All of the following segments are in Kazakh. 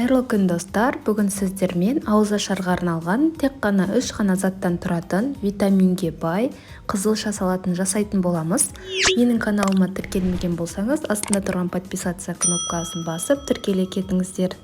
Қайырлы күн достар, бүгін сіздермен ауызашарға арналған тек қана 3 ғана заттан тұратын витаминге бай қызылша салатын жасайтын боламыз. Менің каналыма тіркелмеген болсаңыз, астында тұрған подписаться кнопкасын басып тіркеле кетіңіздер.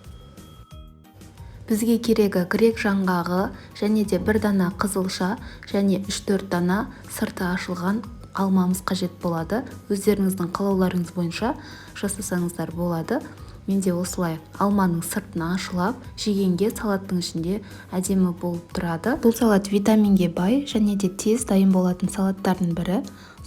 Бізге керегі грек жаңғағы және де 1 дана қызылша және 3-4 дана сырты ашылған алмамыз қажет болады. Өздеріңіздің қалауларыңыз бойынша жасасаңыздар болады. Менде осылай алманың сыртын ашылап, жегенге салаттың ішінде әдемі болып тұрады. Бұл салат витаминге бай және де тез дайын болатын салаттардың бірі.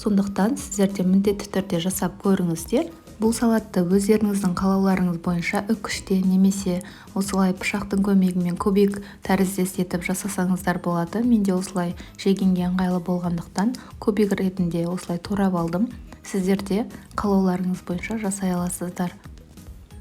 Сондықтан сіздер де міндетті түрде жасап көріңіздер. Бұл салатты өздеріңіздің қалауларыңыз бойынша үкіште немесе осылай пышақтың көмегімен кубик тәріздес етіп жасасаңыздар болады. Менде осылай жегенге ыңғайлы болғандықтан кубик ретінде осылай турап алдым. Сіздер де қалауларыңыз бойынша жасай аласыздар.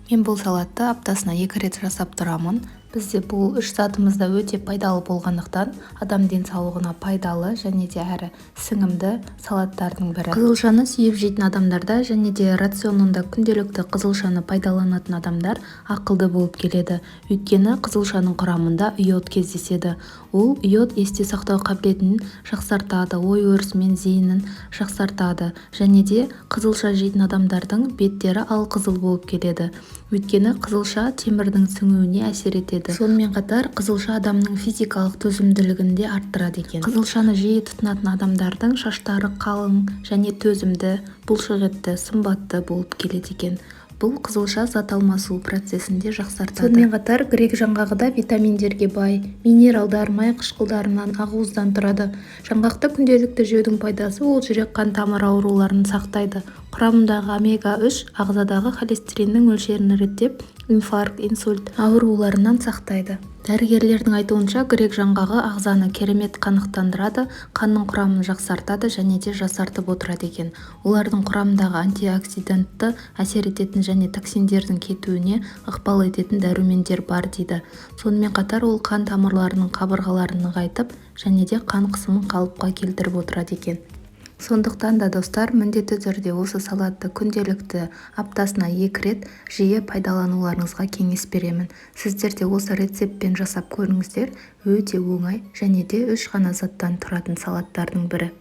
Мен бұл салатты аптасына 2 рет жасап тұрамын. Бізде бұл 3 затымыз да өте пайдалы болғандықтан адам денсаулығына пайдалы және де әрі сіңімді салаттардың бірі. Қызылшаны сүйіп жейтін адамдарда және де рационында күнделікті қызылшаны пайдаланатын адамдар ақылды болып келеді. Өйткені қызылшаның құрамында иод кездеседі. Ол иод есте сақтау қабілетін жақсартады, ой өрісі мен зейінін жақсартады және де қызылша жейтін адамдардың беттері алқызыл болып келеді. Өйткені қызылша темірдің сіңуіне әсер етеді. Сонымен қатар қызылша адамның физикалық төзімділігін де арттырады екен. Қызылшаны жиі тұтынатын адамдардың шаштары қалың және төзімді, бұлшықетті, сымбатты болып келеді екен. Бұл қызылша зат алмасу процесінде жақсартады. Сонымен қатар грек жаңғағыда витаминдерге бай, минералдар, май қышқылдарынан, ақуыздан тұрады. Жаңғақты күнделікті жеудің пайдасы ол жүрек қан тамыр ауруларын сақтайды. Құрамындағы омега-3 ағзадағы холестериннің мөлшерін реттеп, инфаркт, инсульт ауруларынан сақтайды. Дәрігерлердің айтуынша грек жаңғағы ағзаны керемет қанықтандырады, қанның құрамын жақсартады және де жасартып отырады екен. Олардың құрамындағы антиоксидантты әсер ететін және токсиндердің кетуіне ықпал ететін дәрумендер бар дейді. Сонымен қатар ол қан тамырларының қабырғаларын нығайтып және де қан қысымын қалыпқа келтіріп отырады екен. Сондықтан да достар, міндетті түрде осы салатты күнделікті аптасына 2 рет жиі пайдалануларыңызға кеңес беремін. Сіздер де осы рецептпен жасап көріңіздер. Өте оңай және де 3 ғана заттан тұратын салаттардың бірі.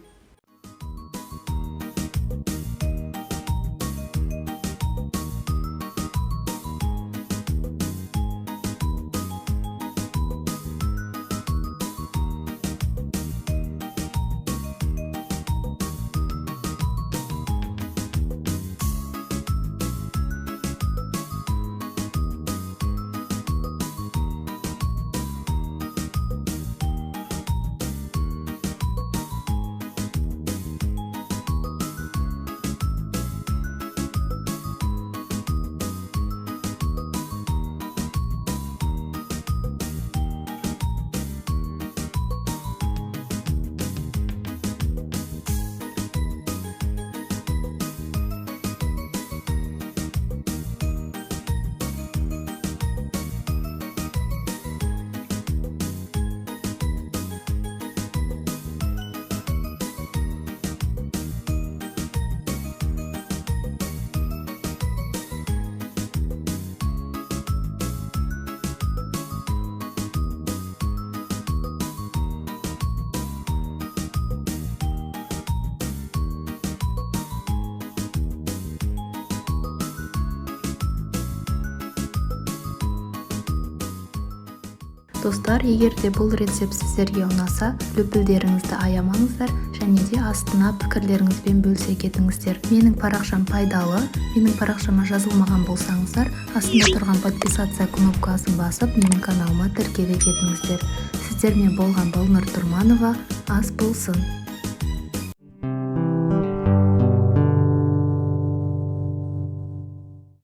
Достар, егер де бұл рецепт сіздерге ұнаса, löпілдеріңізді аямаңыздар және де астына пікірлеріңізбен бөлісе кетіңіздер. Менің парақшам пайдалы, менің парақшама жазылмаған болсаңыздар, астында тұрған подписаться кнопкасын басып, менің каналыма тіркеле кетіңіздер. Сіздермен болған Балнұр Тұрманова, ас болсын!